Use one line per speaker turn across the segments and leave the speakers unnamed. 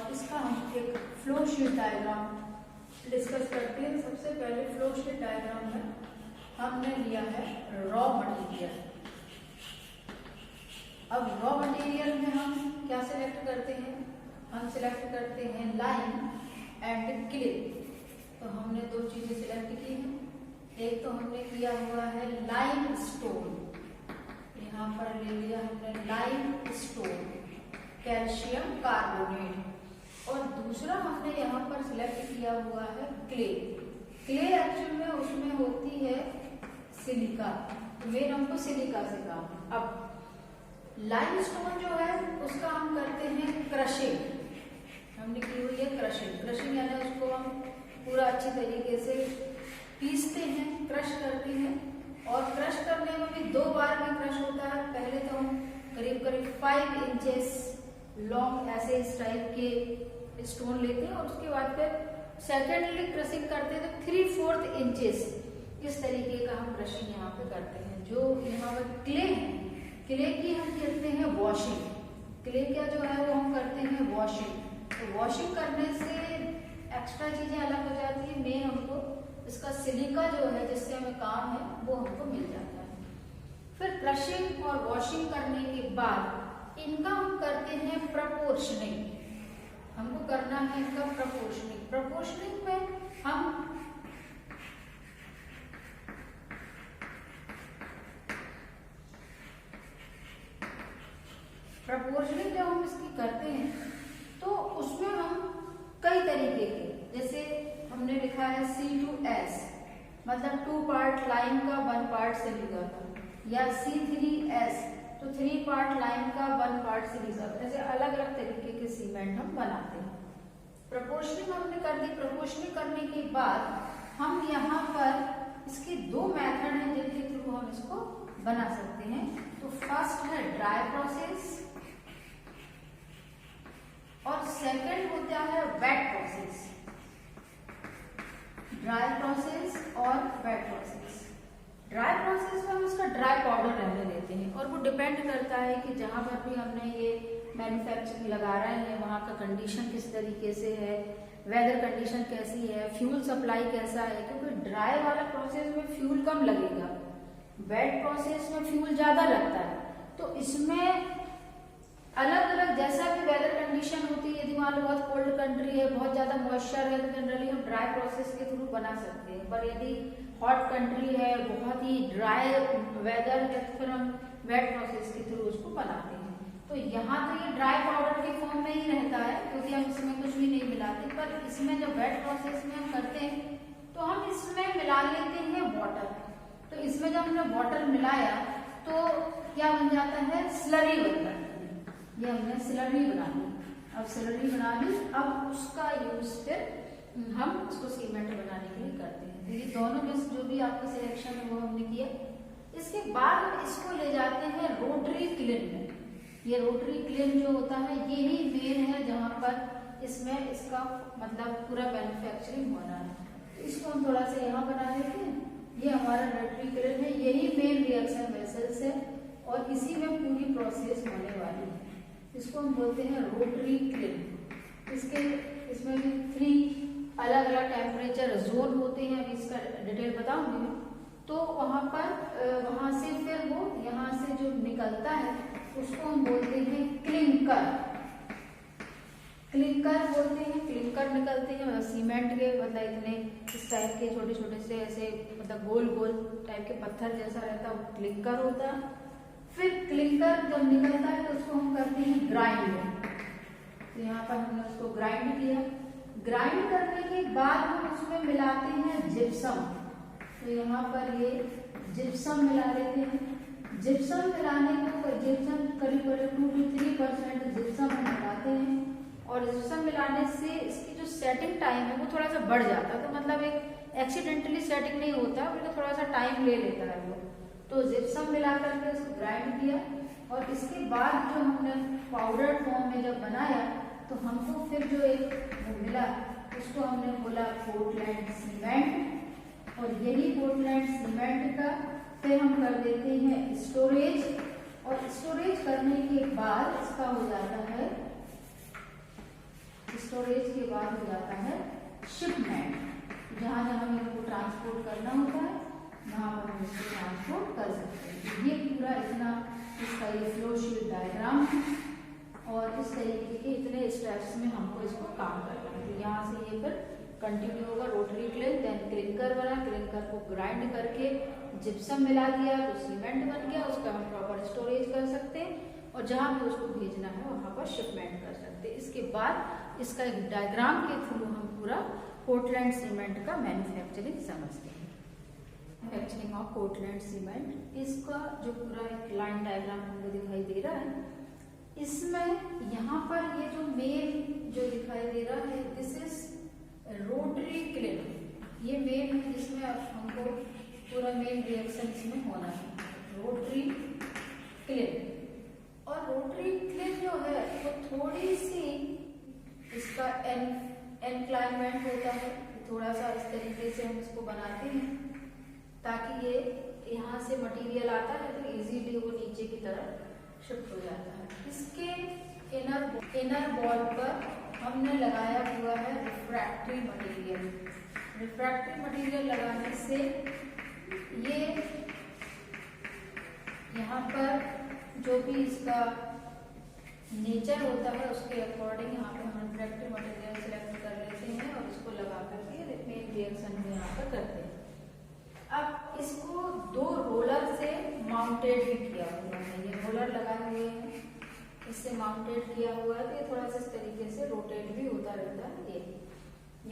अब इसका हम एक फ्लो शीट डायग्राम डिस्कस करते हैं। सबसे पहले फ्लो शीट डायग्राम में हमने लिया है रॉ मटेरियल। अब रॉ मटेरियल में हम क्या सिलेक्ट करते हैं? हम सिलेक्ट करते हैं लाइम एंड क्ले। तो हमने दो चीजें सिलेक्ट की हैं। एक तो हमने किया हुआ है लाइम स्टोन, यहाँ पर ले लिया हमने लाइम स्टोन कैल्शियम कार्बोनेट, और दूसरा हमने यहाँ पर सिलेक्ट किया हुआ है क्ले। क्ले एक्चुअल में उसमें होती है सिलिका, तो मेन हमको सिलिका से काम। अब लाइमस्टोन जो है उसका हम करते हैं क्रशिंग, हमने की हुई है क्रशिंग। क्रशिंग यानी उसको हम पूरा अच्छी तरीके से पीसते हैं, क्रश करते हैं, और क्रश करने में भी दो बार में क्रश होता है। पहले तो हम करीब करीब 5 इंचेस लॉन्ग ऐसे इस टाइप के स्टोन लेते हैं, और उसके बाद फिर सेकेंडली क्रशिंग करते हैं तो 3/4 इंचेस इस तरीके का हम क्रशिंग यहाँ पे करते हैं। जो यहाँ पर क्ले है, क्ले की हम करते हैं वॉशिंग। क्ले का जो है वो हम करते हैं वॉशिंग। तो वॉशिंग करने से एक्स्ट्रा चीजें अलग हो जाती है। मेन हमको इसका सिलिका जो है जिससे हमें काम है वो हमको मिल जाता है। फिर क्रशिंग और वॉशिंग करने के बाद इनका हम करते हैं प्रपोर्शनिंग। हमको करना है इनका प्रपोर्शनिंग। प्रपोर्शनिंग में हम प्रपोर्शनिंग जब हम इसकी करते हैं तो उसमें हम कई तरीके के, जैसे हमने लिखा है C2S मतलब 2 पार्ट लाइम का 1 पार्ट सिलिका का, या C3S तो 3 पार्ट लाइम का 1 पार्ट सिलिका का, ऐसे अलग अलग तरीके के सीमेंट हम बनाते हैं। प्रपोर्शनिंग हमने कर दी। प्रपोर्शनिंग करने के बाद हम यहाँ पर इसके दो मेथड हैं जिनके थ्रू हम इसको बना सकते हैं। तो फर्स्ट है ड्राई प्रोसेस और सेकंड होता है वेट प्रोसेस। ड्राई प्रोसेस और वेट प्रोसेस। ड्राई प्रोसेस में हम इसका ड्राई पाउडर रहने देते हैं, और वो डिपेंड करता है कि जहां पर भी हमने ये मैन्युफैक्चरिंग लगा रहे हैं वहां का कंडीशन किस तरीके से है, वेदर कंडीशन कैसी है, फ्यूल सप्लाई कैसा है। क्योंकि ड्राई वाला प्रोसेस में फ्यूल कम लगेगा, वेट प्रोसेस में फ्यूल ज्यादा लगता है। तो इसमें अलग अलग जैसा भी वेदर कंडीशन होती है, यदि मान लो बहुत कोल्ड कंट्री है, बहुत ज्यादा मॉइस्चर है, तो जनरली हम ड्राई प्रोसेस के थ्रू बना सकते हैं। पर यदि हॉट कंट्री है, बहुत ही ड्राई वेदर है, तो फिर हम वेट प्रोसेस के थ्रू उसको बनाते हैं। तो यहाँ तो ये ड्राई पाउडर के फॉर्म में ही रहता है क्योंकि हम इसमें कुछ भी नहीं मिलाते। पर इसमें जब वेट प्रोसेस में हम करते हैं तो हम इसमें मिला लेते हैं वाटर। तो इसमें जब हमने वाटर मिलाया तो क्या बन जाता है, स्लरी बन जाता है। ये हमने स्लरी बना ली। अब स्लरी बना ली, अब उसका यूज फिर हम उसको सीमेंट बनाने के लिए करते हैं। ये दोनों में जो भी आपका सिलेक्शन है वो हमने किया। इसके बाद हम इसको ले जाते हैं रोटरी क्लीन में। ये रोटरी क्लीन जो होता है यही मेन है जहां पर इसमें इसका मतलब पूरा मैन्युफैक्चरिंग होना है। तो इसको हम थोड़ा सा यहाँ बना लेते हैं। ये हमारा रोटरी क्लीन है, यही मेन रिएक्शन वेसल्स है और इसी में पूरी प्रोसेस होने वाली है। इसको हम बोलते हैं रोटरी क्लीन। इसमें भी 3 अलग अलग टेम्परेचर जोन होते हैं, अभी इसका डिटेल बताऊंगी मैं। तो वहां से फिर वो यहाँ से जो निकलता है उसको हम बोलते हैं क्लिंकर। क्लिंकर बोलते हैं, क्लिंकर निकलते हैं मतलब सीमेंट के, मतलब इतने इस टाइप के छोटे छोटे से ऐसे मतलब गोल गोल टाइप के पत्थर जैसा रहता है, वो क्लिंकर होता है। फिर क्लिंकर जब निकलता है तो उसको हम करते हैं ग्राइंड। तो यहाँ पर हमने उसको ग्राइंड किया। ग्राइंड करने के बाद हम उसमें मिलाते हैं जिप्सम। तो यहाँ पर ये जिप्सम मिला लेते हैं। जिप्सम मिलाने को जिप्सम करीब करीब 2 to 3% जिप्सम हम मिलाते हैं, और जिप्सम मिलाने से इसकी जो सेटिंग टाइम है वो थोड़ा सा बढ़ जाता है। तो मतलब एक एक्सीडेंटली सेटिंग नहीं होता, बल्कि थोड़ा सा टाइम ले लेता है वो। तो जिप्सम मिला करके उसको ग्राइंड किया, और इसके बाद जो हमने पाउडर फॉर्म में जब बनाया तो हमको फिर जो एक मिला उसको हमने बोला पोर्टलैंड सीमेंट। और यही पोर्टलैंड सीमेंट का फिर हम कर देते हैं स्टोरेज, और स्टोरेज करने के बाद इसका हो जाता है स्टोरेज के बाद हो जाता है शिपमेंट। जहाँ जहाँ हमें इनको ट्रांसपोर्ट करना होता है वहाँ पर हम इसको ट्रांसपोर्ट कर सकते हैं। तो ये पूरा इतना इसका ये फ्लो शीट डायग्राम है और इस तरीके के इतने स्टेप्स में हमको इसको काम करना है। तो यहाँ से ये फिर कंटिन्यू होगा रोटरी क्लिन, देन क्लिंकर बना, क्लिंकर को ग्राइंड करके जिप्सम मिला दिया तो सीमेंट बन गया, उसका हम प्रॉपर स्टोरेज कर सकते हैं और जहाँ भी उसको भेजना है वहाँ पर शिपमेंट कर सकते हैं। इसके बाद इसका एक डायग्राम के थ्रू हम पूरा पोर्टलैंड सीमेंट का मैन्युफैक्चरिंग समझते हैं। मैन्युफैक्चरिंग ऑफ पोर्टलैंड सीमेंट, इसका जो पूरा एक लाइन डायग्राम हमको दिखाई दे रहा है, इसमें यहाँ पर ये जो मेन जो दिखाई दे रहा है दिस इज रोटरी क्लिन, ये मेन है जिसमें हमको पूरा मेन रिएक्शन इसमें होना है रोटरी क्लिन। और रोटरी क्लिन जो है वो थोड़ी सी इसका एनक्लाइनमेंट होता है, थोड़ा सा इस तरीके से हम इसको बनाते हैं ताकि ये यहाँ से मटेरियल आता है तो इजीली वो नीचे की तरफ शिफ्ट हो जाता है। इसके इनर वॉल पर हमने लगाया हुआ है रिफ्रैक्टरी मटेरियल। रिफ्रैक्टरी मटेरियल लगाने से ये यहाँ पर जो भी इसका नेचर होता है उसके अकॉर्डिंग यहाँ पे हम रिफ्रैक्टरी मटेरियल सेलेक्ट कर लेते हैं और इसको लगा करके मेन रिएक्शन भी यहाँ पर करते हैं। अब इसको 2 रोलर से माउंटेड भी किया हुआ है, ये रोलर लगाए हुए हैं, इससे माउंटेड किया हुआ है तो ये थोड़ा सा इस तरीके से रोटेट भी होता रहता है। ये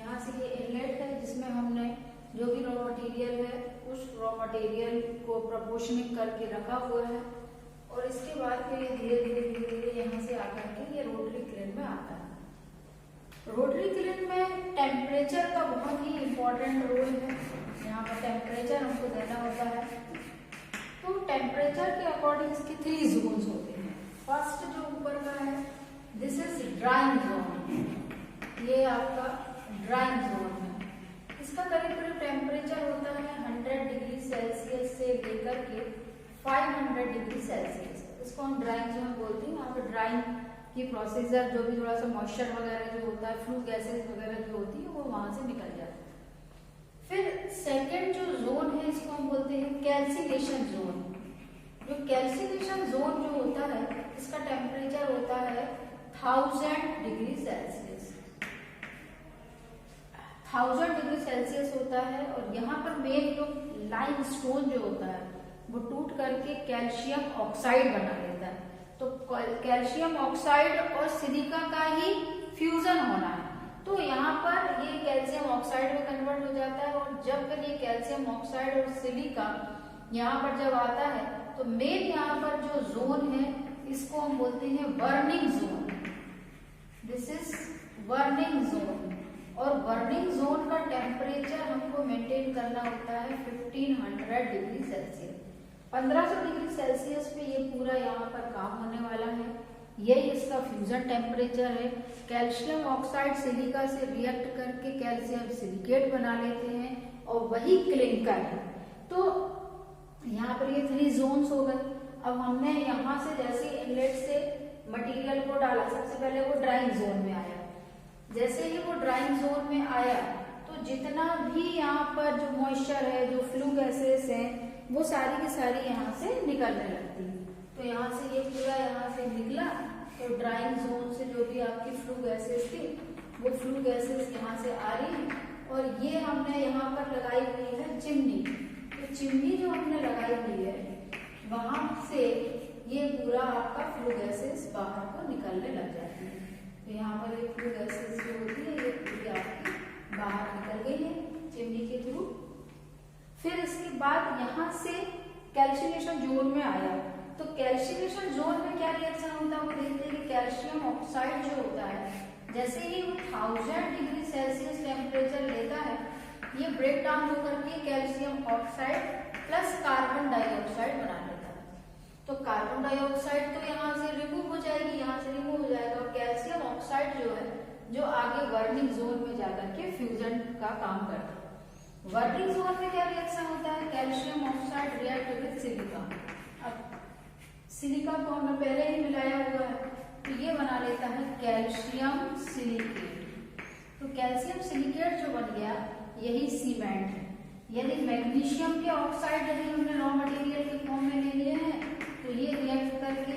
यहाँ से ये इनलेट है जिसमें हमने जो भी रॉ मटेरियल है उस रॉ मटेरियल को प्रपोर्शनिंग करके रखा हुआ है और इसके बाद फिर ये धीरे धीरे यहाँ से आकर के ये रोटरी क्लिन में आता है। रोटरी क्लिन में टेम्परेचर का बहुत ही इम्पोर्टेंट रोल है, यहाँ पर टेम्परेचर हमको देना होता है। तो टेम्परेचर के अकॉर्डिंग इसके 3 जोन्स होते हैं। फर्स्ट जो ऊपर का है दिस इज ड्राइंग जोन, ये आपका ड्राइंग जोन है। इसका करीब टेम्परेचर होता है 100 डिग्री सेल्सियस से लेकर के 500 डिग्री सेल्सियस, इसको हम ड्राइंग जोन बोलते हैं। यहाँ पर ड्राइंग की प्रोसीजर जो भी थोड़ा सा मॉइस्चर वगैरह जो होता है, फ्लू गैसेस वगैरह जो होती है वो वहां से निकल जाती है। फिर सेकेंड जो जोन है इसको हम बोलते हैं कैल्सिनेशन जोन। जो कैल्सिनेशन जोन जो होता है इसका टेम्परेचर होता है 1000 डिग्री सेल्सियस, 1000 डिग्री सेल्सियस होता है। और यहाँ पर मेन जो लाइम स्टोन जो होता है वो टूट करके कैल्शियम ऑक्साइड बना लेता है। तो कैल्शियम ऑक्साइड और सिलिका का ही फ्यूजन होना है, तो यहाँ पर ये कैल्शियम ऑक्साइड में कन्वर्ट हो जाता है। और जब फिर ये कैल्शियम ऑक्साइड और सिलिका यहाँ पर जब आता है तो मेन यहाँ पर जो जोन है इसको हम बोलते हैं burning zone, this is burning zone. और बर्निंग जोन का टेम्परेचर हमको मेंटेन करना होता है 1500 डिग्री सेल्सियस, 1500 डिग्री सेल्सियस पे ये पूरा यहाँ पर काम होने वाला है। यही इसका फ्यूजन टेम्परेचर है। कैल्शियम ऑक्साइड सिलिका से रिएक्ट करके कैल्शियम सिलिकेट बना लेते हैं और वही क्लिंकर है। तो यहाँ पर ये 3 जोन्स हो गए। अब हमने यहाँ से जैसे इनलेट से मटेरियल को डाला, सबसे पहले वो ड्राइंग जोन में आया। जैसे ही वो ड्राइंग जोन में आया तो जितना भी यहाँ पर जो मॉइस्चर है, जो फ्लू गैसेस हैं, वो सारी की सारी यहाँ से निकलने लगती है। तो यहाँ से ये पूरा यहाँ से निकला तो ड्राइंग जोन से जो भी आपकी फ्लू गैसेस थी वो फ्लू गैसेस यहाँ से आ रही है। और ये हमने यहाँ पर लगाई हुई है चिमनी, तो चिमनी जो हमने लगाई हुई है वहां से ये पूरा आपका फ्लू गैसेस बाहर को निकलने लग जाती है। तो यहाँ पर ये फ्लू गैसेस जो होती है ये पूरी आपकी बाहर निकल गई है चिमनी के थ्रू। फिर इसके बाद यहाँ से कैल्शिनेशन जोन में आया, तो कैल्शिनेशन जोन में क्या रिएक्शन होता है वो देखते हैं कि कैल्शियम ऑक्साइड जो होता है जैसे ही वो 1000 डिग्री सेल्सियस टेम्परेचर लेता है ये ब्रेक डाउन होकर के calcium oxide plus carbon dioxide बना लेता है। तो कार्बन डाइऑक्साइड तो यहाँ से रिमूव हो जाएगी, यहाँ से रिमूव हो जाएगा और कैल्शियम ऑक्साइड जो है जो आगे बर्निंग जोन में जाकर के फ्यूजन का काम करता है। बर्निंग जोन में क्या रिएक्शन होता है, calcium oxide react with silica. अब सिलिका को हमने पहले ही मिलाया हुआ है तो ये बना लेता है कैल्शियम सिलिकेट। तो कैल्शियम सिलिकेट जो बन गया यही सीमेंट है। यदि मैग्नीशियम के ऑक्साइड यदि हमने रॉ मटेरियल के फॉर्म में ले लिए हैं तो ये रिएक्ट करके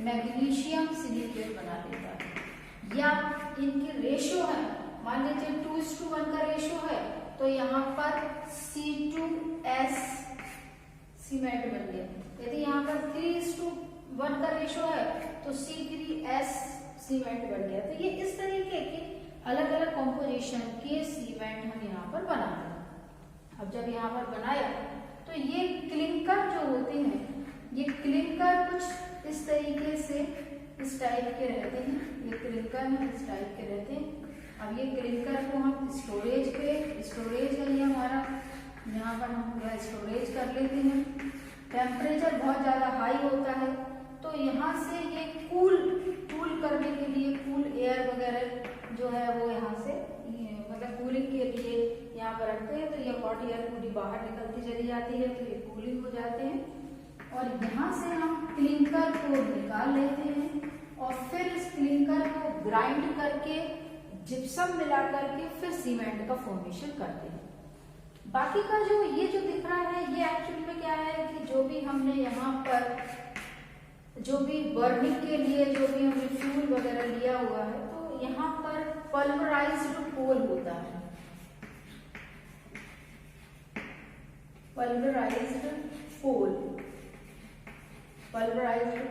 मैग्नीशियम सिलिकेट बना देता है। या इनकी रेशो है, मान लीजिए 2:1 का रेशो है तो यहाँ पर C2S सीमेंट बन गया। यदि यहाँ पर 3:1 का रेशो है तो C3S सीमेंट बन गया। तो ये इस तरीके के अलग अलग कॉम्पोजिशन के सीमेंट हम यहाँ पर बना रहे हैं। अब जब यहाँ पर बनाया तो ये क्लिंकर जो होते हैं, ये क्लिंकर कुछ इस तरीके से इस टाइप के रहते हैं। ये क्लिंकर है इस टाइप के रहते हैं। अब ये क्लिंकर को हम स्टोरेज है ये हमारा, यहाँ पर हम पूरा स्टोरेज कर लेते हैं। टेम्परेचर बहुत ज़्यादा हाई होता है तो यहाँ से ये कूल करने के लिए कूल एयर वगैरह जो है वो यहाँ से मतलब कूलिंग के लिए यहाँ पर रखते हैं। तो ये हॉट एयर पूरी बाहर निकलती चली जाती है तो ये कूलिंग हो जाते हैं। और यहाँ से हम क्लिंकर को निकाल लेते हैं और फिर इस क्लिंकर को ग्राइंड करके जिप्सम मिला करके फिर सीमेंट का फॉर्मेशन करते हैं। बाकी का जो ये जो दिख रहा है ये एक्चुअली में क्या है कि जो भी हमने यहाँ पर जो भी बर्निंग के लिए जो भी हमने फ्यूल वगैरह लिया हुआ है तो यहाँ पर पल्वराइज्ड कोल होता है। पल्वराइज्ड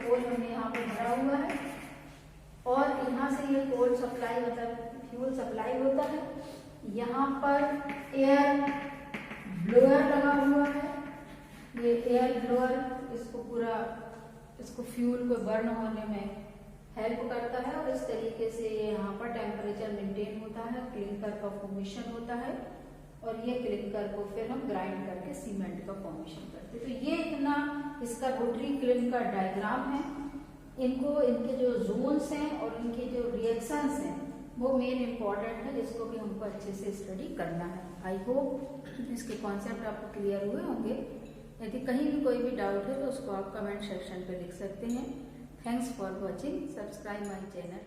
कोल हमने यहाँ पर भरा हुआ है और यहाँ से ये कोल सप्लाई मतलब फ्यूल सप्लाई होता है। यहाँ पर एयर ब्लोअर लगा हुआ है। ये एयर ब्लोअर इसको फ्यूल को बर्न होने में हेल्प करता है और इस तरीके से यहाँ पर टेम्परेचर मेंटेन होता है, क्लिंकर का फॉर्मेशन होता है और ये क्लिंकर को फिर हम ग्राइंड करके सीमेंट का फॉर्मेशन करते हैं। तो ये इतना इसका रोटरी क्लिन का डायग्राम है। इनके जो जोन्स हैं और इनके जो रिएक्शंस हैं वो मेन इंपॉर्टेंट है जिसको भी हमको अच्छे से स्टडी करना है। आई होप इसके कॉन्सेप्ट आपको क्लियर हुए होंगे। यदि कहीं भी कोई भी डाउट है तो उसको आप कमेंट सेक्शन पे लिख सकते हैं। Thanks for watching, subscribe my channel.